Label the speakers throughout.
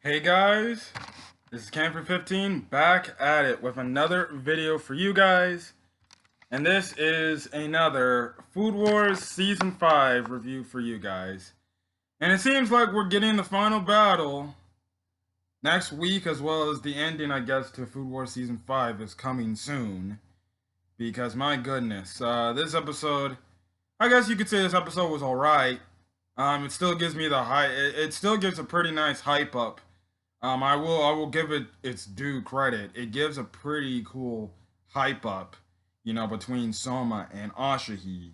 Speaker 1: Hey guys, this is Camper15 back at it with another video for you guys. And this is another Food Wars Season 5 review for you guys. And it seems like we're getting the final battle next week, as well as the ending, I guess, to Food Wars Season 5 is coming soon. Because my goodness, this episode, I guess you could say this episode was alright. It still gives me the it still gives a pretty nice hype up. I will give it its due credit. It gives a pretty cool hype up, between Soma and Asahi.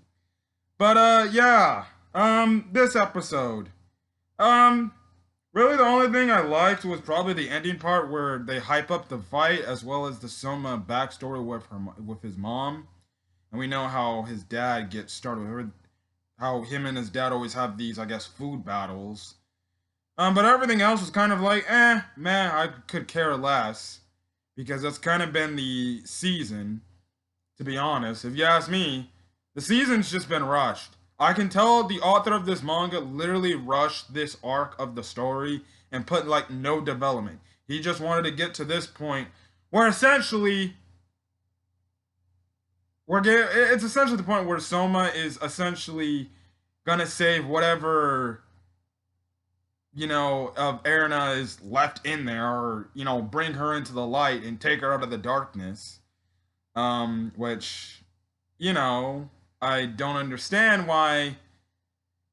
Speaker 1: But yeah. This episode. Um, really the only thing I liked was probably the ending part where they hype up the fight as well as the Soma backstory with his mom. And we know how his dad gets started, how him and his dad always have these, I guess, food battles. But everything else was kind of like, man, I could care less. Because that's kind of been the season, to be honest. If you ask me, the season's just been rushed. I can tell the author of this manga literally rushed this arc of the story and put, like, no development. He just wanted to get to this point where essentially, it's essentially the point where Soma is essentially gonna save whatever of Erina is left in there, or, bring her into the light and take her out of the darkness. Which, I don't understand why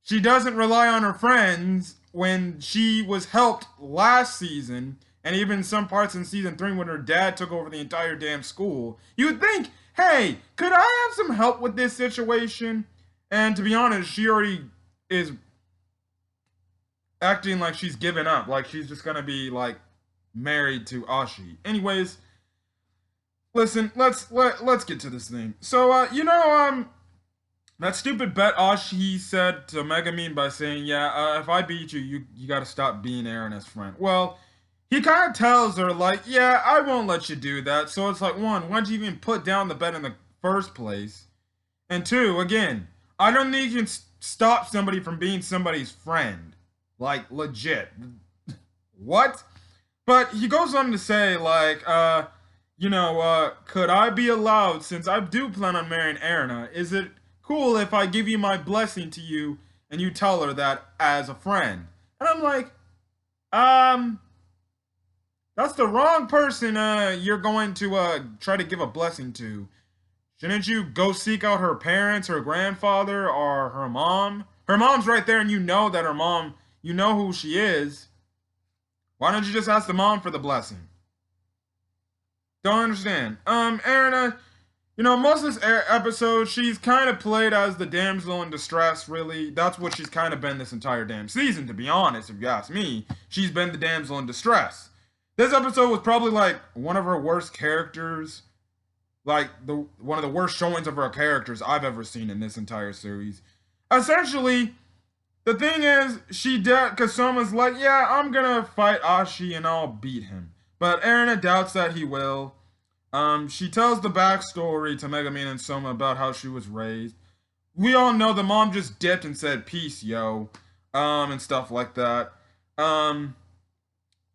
Speaker 1: she doesn't rely on her friends when she was helped last season, and even some parts in season 3 when her dad took over the entire damn school. You would think, hey, could I have some help with this situation? And to be honest, she already is acting like she's given up, like she's just gonna be like married to Ashi. Anyways, listen, let's get to this thing. So that stupid bet Ashi said to Megumin by saying, yeah, if I beat you, you gotta stop being Erina's friend. Well, he kind of tells her like, yeah, I won't let you do that. So it's like, one, why'd you even put down the bet in the first place? And two, again, I don't think you can stop somebody from being somebody's friend. Like, legit. What? But he goes on to say, like, could I be allowed, since I do plan on marrying Erina, is it cool if I give you my blessing to you and you tell her that as a friend? And I'm like, that's the wrong person you're going to try to give a blessing to. Shouldn't you go seek out her parents, her grandfather, or her mom? Her mom's right there, and you know that her mom, you know who she is. Why don't you just ask the mom for the blessing? Don't understand. Erina, most of this episode, she's kind of played as the damsel in distress, really. That's what she's kind of been this entire damn season, to be honest, if you ask me. She's been the damsel in distress. This episode was probably, like, one of her worst characters. Like, one of the worst showings of her characters I've ever seen in this entire series. Essentially, the thing is, because Soma's like, yeah, I'm gonna fight Ashi and I'll beat him. But Erina doubts that he will. She tells the backstory to Megumin and Soma about how she was raised. We all know the mom just dipped and said, peace, yo. And stuff like that. And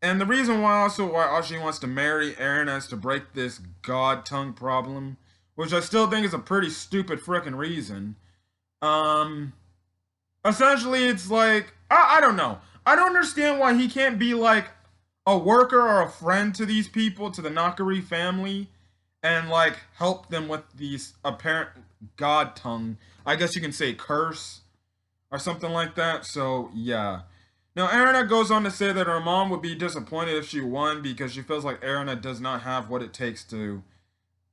Speaker 1: the reason why Ashi wants to marry Erina is to break this god tongue problem, which I still think is a pretty stupid frickin' reason. Essentially, it's like, I don't know. I don't understand why he can't be like a worker or a friend to these people, to the Nakari family, and like help them with these apparent god tongue. I guess you can say curse or something like that. So yeah. Now Erina goes on to say that her mom would be disappointed if she won because she feels like Erina does not have what it takes to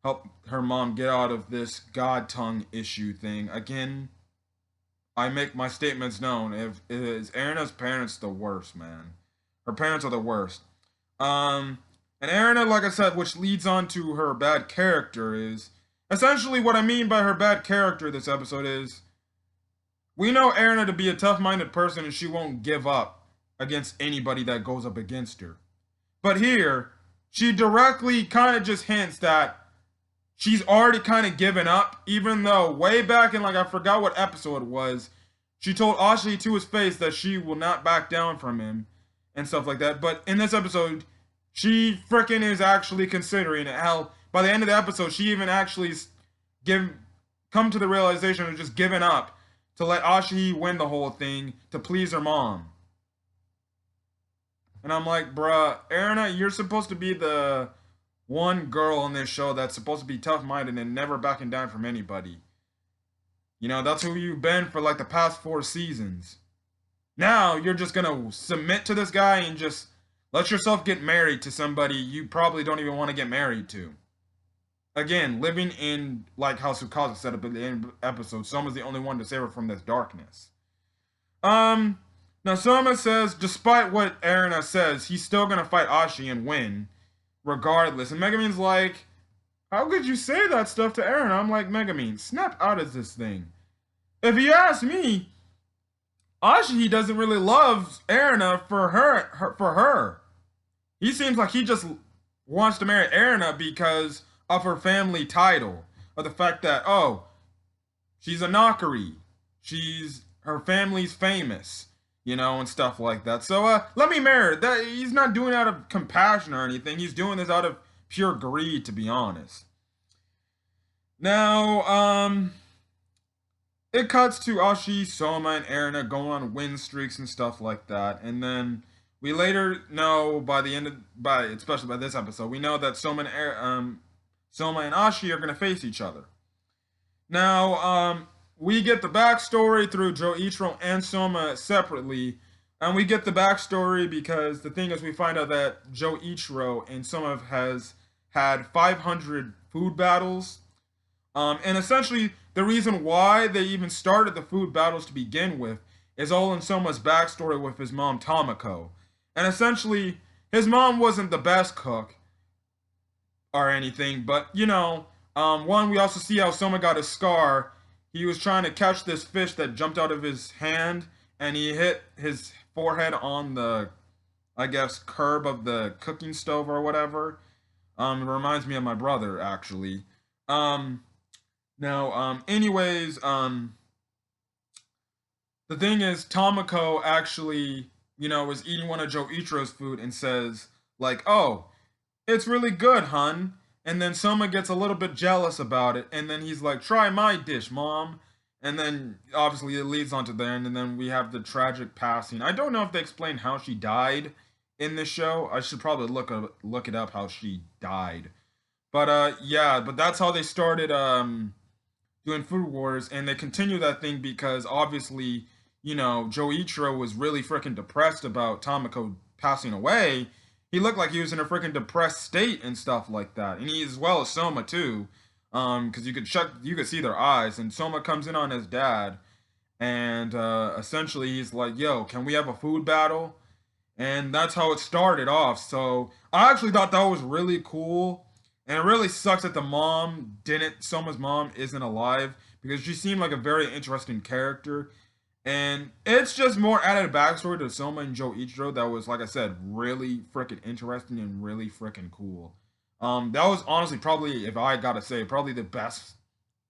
Speaker 1: help her mom get out of this god tongue issue thing. Again, I make my statements known. If is Erina's parents the worst, man. Her parents are the worst. And Erina, like I said, which leads on to her bad character, is essentially what I mean by her bad character this episode is, we know Erina to be a tough-minded person and she won't give up against anybody that goes up against her. But here, she directly kind of just hints that she's already kind of given up, even though way back in, like, I forgot what episode it was, she told Ashi to his face that she will not back down from him. and stuff like that. But in this episode, she freaking is actually considering it. Hell, by the end of the episode, she even actually give come to the realization of just giving up to let Asahi win the whole thing to please her mom. And I'm like, bruh, Erina, you're supposed to be the one girl on this show that's supposed to be tough-minded and never backing down from anybody. You know, that's who you've been for like the past 4 seasons. Now you're just gonna submit to this guy and just let yourself get married to somebody you probably don't even want to get married to. Again, living in, like how Tsukasa said at the end of the episode, Soma's the only one to save her from this darkness. Now Soma says, despite what Erina says, he's still gonna fight Asahi and win, regardless. And Megumin's like, how could you say that stuff to Erina? I'm like, Megumin, snap out of this thing. If you ask me, Asahi doesn't really love Erina for her. He seems like he just wants to marry Erina because of her family title, or the fact that, oh, she's a Nakari, her family's famous, you know, and stuff like that. So let me marry her. That he's not doing it out of compassion or anything. He's doing this out of pure greed, to be honest. Now, it cuts to Asahi, Soma, and Erina going on win streaks and stuff like that, and then we later know especially by this episode, we know that Soma and Asahi are going to face each other. Now, we get the backstory through Joichiro and Soma separately, and we get the backstory because the thing is, we find out that Joichiro and Soma has had 500 food battles, and essentially the reason why they even started the food battles to begin with is all in Soma's backstory with his mom Tamako. And essentially, his mom wasn't the best cook or anything, but you know, we also see how Soma got a scar. He was trying to catch this fish that jumped out of his hand, and he hit his forehead on the, I guess, curb of the cooking stove or whatever. It reminds me of my brother, actually. Anyways, the thing is, Tamako actually, you know, was eating one of Joichiro's food and says, like, oh, it's really good, hun. And then Soma gets a little bit jealous about it, and then he's like, try my dish, mom. And then, obviously, it leads on to the end, and then we have the tragic passing. I don't know if they explain how she died in this show. I should probably look it up how she died. But, yeah, but that's how they started, doing Food Wars, and they continue that thing because, obviously, you know, Joichiro was really freaking depressed about Tamako passing away. He looked like he was in a freaking depressed state and stuff like that, and he as well as Soma too, because you could see their eyes. And Soma comes in on his dad, and essentially he's like, "Yo, can we have a food battle?" And that's how it started off. So I actually thought that was really cool, and it really sucks that Soma's mom isn't alive because she seemed like a very interesting character. And it's just more added backstory to Soma and Joichiro that was, like I said, really freaking interesting and really freaking cool. That was honestly probably, if I gotta say, probably the best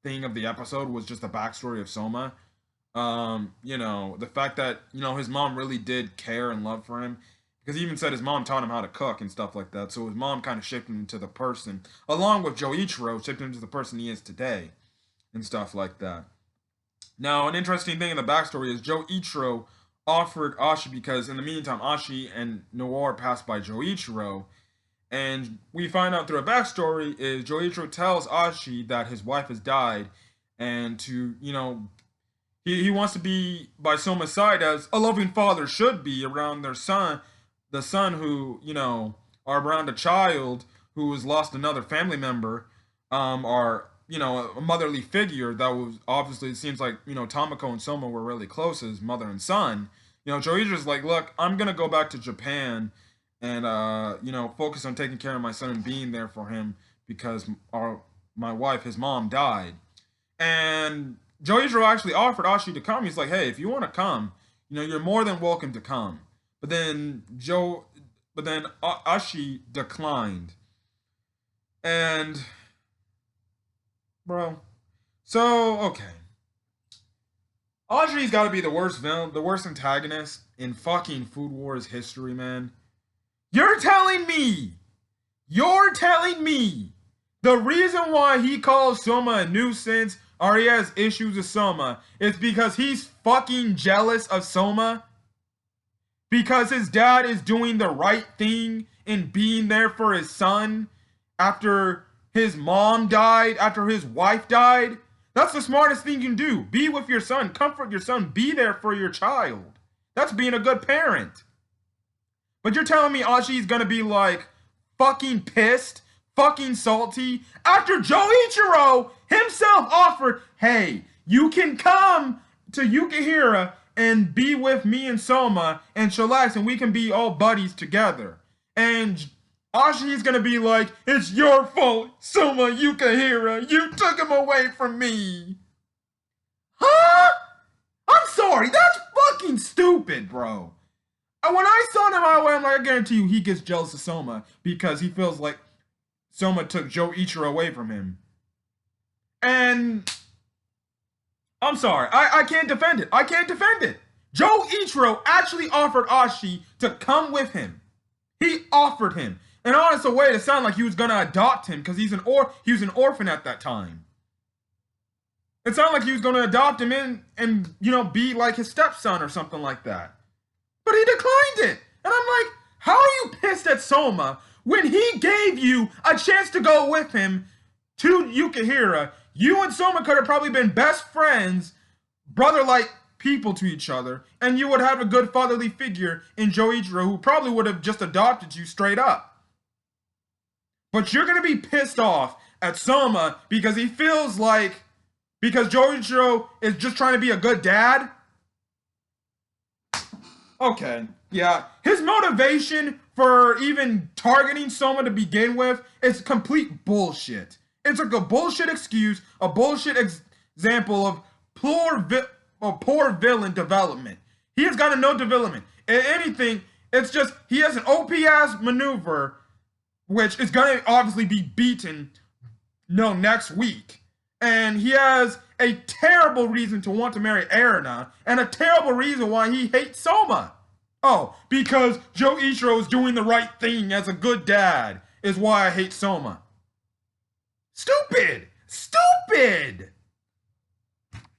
Speaker 1: thing of the episode was just the backstory of Soma. You know, the fact that, you know, his mom really did care and love for him. Because he even said his mom taught him how to cook and stuff like that. So his mom kind of shaped him into the person, along with Joichiro, shaped him into the person he is today. And stuff like that. Now, an interesting thing in the backstory is Joichiro offered Asahi because in the meantime, Asahi and Noir passed by Joichiro. And we find out through a backstory is Joichiro tells Asahi that his wife has died and to, you know, he wants to be by Soma's side as a loving father should be around their son, the son who, you know, are around a child who has lost another family member, or you know, a motherly figure that was obviously, it seems like, you know, Tamako and Soma were really close as mother and son. You know, Joichiro's like, look, I'm gonna go back to Japan and you know, focus on taking care of my son and being there for him because my wife, his mom, died. And Joichiro actually offered Asahi to come. He's like, hey, if you want to come, you know, you're more than welcome to come. But then Asahi declined. And bro. So, okay. Asahi's got to be the worst villain, the worst antagonist in fucking Food Wars history, man. You're telling me the reason why he calls Soma a nuisance or he has issues with Soma is because he's fucking jealous of Soma? Because his dad is doing the right thing in being there for his son after his mom died, after his wife died? That's the smartest thing you can do. Be with your son, comfort your son, be there for your child. That's being a good parent. But you're telling me Ashi's gonna be like fucking pissed, fucking salty, after Joichiro himself offered, hey, you can come to Yukihira and be with me and Soma and chillax and we can be all buddies together. And Ashi's gonna be like, it's your fault, Soma Yukihira, you took him away from me. Huh? I'm sorry, that's fucking stupid, bro. And when I saw him my way, I'm like, I guarantee you he gets jealous of Soma because he feels like Soma took Joichiro away from him. And I'm sorry, I can't defend it. I can't defend it. Joichiro actually offered Ashi to come with him. He offered him. And honest a way to sound like he was gonna adopt him because he was an orphan at that time. It sounded like he was gonna adopt him in and be like his stepson or something like that. But he declined it. And I'm like, how are you pissed at Soma when he gave you a chance to go with him to Yukihira? You and Soma could have probably been best friends, brother-like people to each other, and you would have a good fatherly figure in Joichiro who probably would have just adopted you straight up. But you're going to be pissed off at Soma because he feels like, because Joichiro is just trying to be a good dad? Okay, yeah. His motivation for even targeting Soma to begin with is complete bullshit. It's like a bullshit excuse, a bullshit example of poor villain development. He has got no development. If anything, it's just he has an OP-ass maneuver, which is going to obviously be beaten next week. And he has a terrible reason to want to marry Erina, and a terrible reason why he hates Soma. Oh, because Joichiro is doing the right thing as a good dad is why I hate Soma. Stupid! Stupid!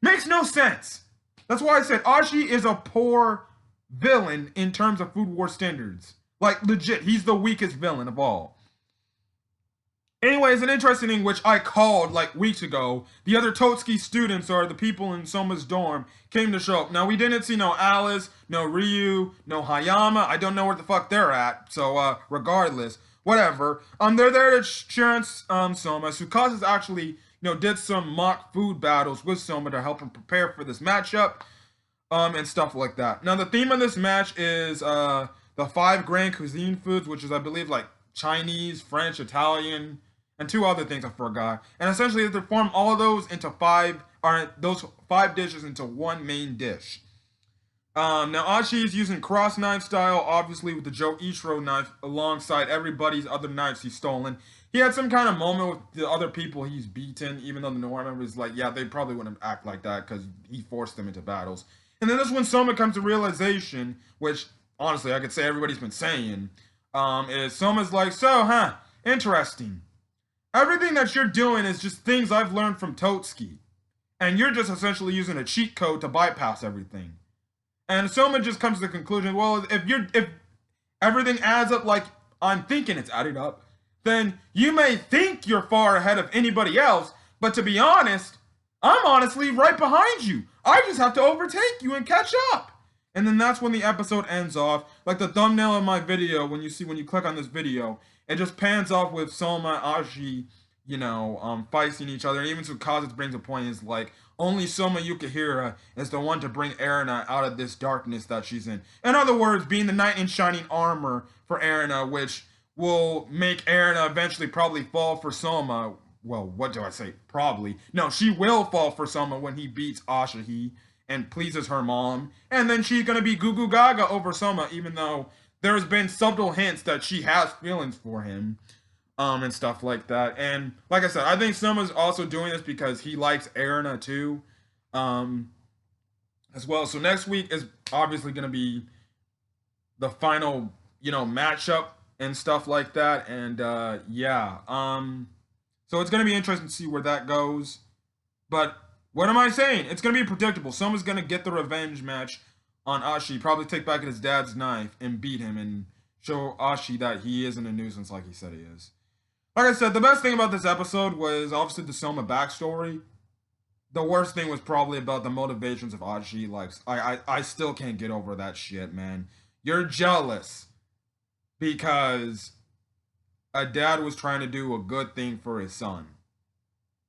Speaker 1: Makes no sense. That's why I said Ashi is a poor villain in terms of Food War standards. Like, legit, he's the weakest villain of all. Anyways, an interesting thing which I called like weeks ago, the other Totsuki students or the people in Soma's dorm came to show up. Now, we didn't see no Alice, no Ryu, no Hayama. I don't know where the fuck they're at, so regardless, whatever. They're there to cheer on Soma. Tsukasa's actually, did some mock food battles with Soma to help him prepare for this matchup, and stuff like that. Now, the theme of this match is the 5 grand cuisine foods, which is, I believe, like Chinese, French, Italian, and 2 other things I forgot. And essentially, they form all of those into 5 dishes into one main dish. Now, Ashi is using cross knife style, obviously with the Joichiro knife alongside everybody's other knives he's stolen. He had some kind of moment with the other people he's beaten, even though the Noir member is like, yeah, they probably wouldn't act like that because he forced them into battles. And then this is when Soma comes to realization, which, honestly, I could say everybody's been saying, is Soma's like, so, interesting. Everything that you're doing is just things I've learned from Totsuki. And you're just essentially using a cheat code to bypass everything. And Soma just comes to the conclusion, well, if everything adds up like I'm thinking it's added up, then you may think you're far ahead of anybody else, but to be honest, I'm honestly right behind you. I just have to overtake you and catch up. And then that's when the episode ends off. Like the thumbnail of my video, when you click on this video, it just pans off with Soma and Ashi, fighting each other. And even Tsukasa brings a point, is like, only Soma Yukihira is the one to bring Erina out of this darkness that she's in. In other words, being the knight in shining armor for Erina, which will make Erina eventually probably fall for Soma. Well, what do I say? Probably. No, she will fall for Soma when he beats Asahi and pleases her mom. And then she's going to be goo goo gaga over Soma, even though there's been subtle hints that she has feelings for him, and stuff like that. And like I said, I think Soma's also doing this because he likes Erina too. as well. So next week is obviously going to be the final, matchup and stuff like that. And yeah, so it's going to be interesting to see where that goes. But what am I saying? It's going to be predictable. Someone's going to get the revenge match on Ashi, probably take back his dad's knife and beat him and show Ashi that he isn't a nuisance like he said he is. Like I said, the best thing about this episode was obviously the Soma backstory. The worst thing was probably about the motivations of Ashi. Like, I still can't get over that shit, man. You're jealous because a dad was trying to do a good thing for his son.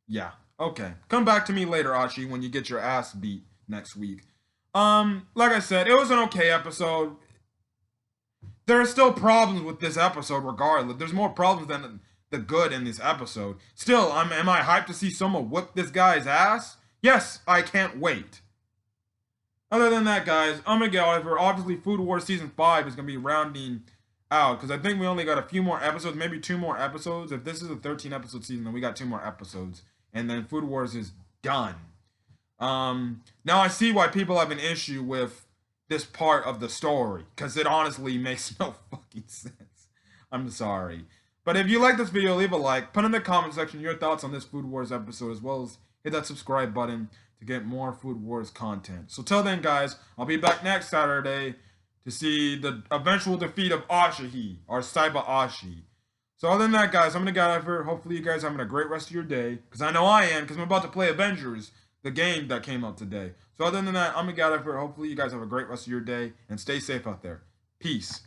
Speaker 1: Yeah, okay. Come back to me later, Ashi, when you get your ass beat next week. Like I said, it was an okay episode. There are still problems with this episode regardless. There's more problems than the good in this episode. Still, am I hyped to see Soma whip this guy's ass? Yes, I can't wait. Other than that, guys, I'm going to get out of here. Obviously, Food Wars Season 5 is going to be rounding out, because I think we only got a few more episodes, maybe 2 more episodes. If this is a 13-episode season, then we got 2 more episodes. And then Food Wars is done. Now I see why people have an issue with this part of the story, because it honestly makes no fucking sense. I'm sorry. But if you like this video, leave a like, put in the comment section your thoughts on this Food Wars episode, as well as hit that subscribe button to get more Food Wars content. So till then, guys, I'll be back next Saturday to see the eventual defeat of Asahi, or Saiba Ashi. So other than that, guys, I'm going to get out of here. Hopefully you guys are having a great rest of your day, because I know I am, because I'm about to play Avengers, the game that came out today. So other than that, I'm going to get out of here. Hopefully you guys have a great rest of your day, and stay safe out there. Peace.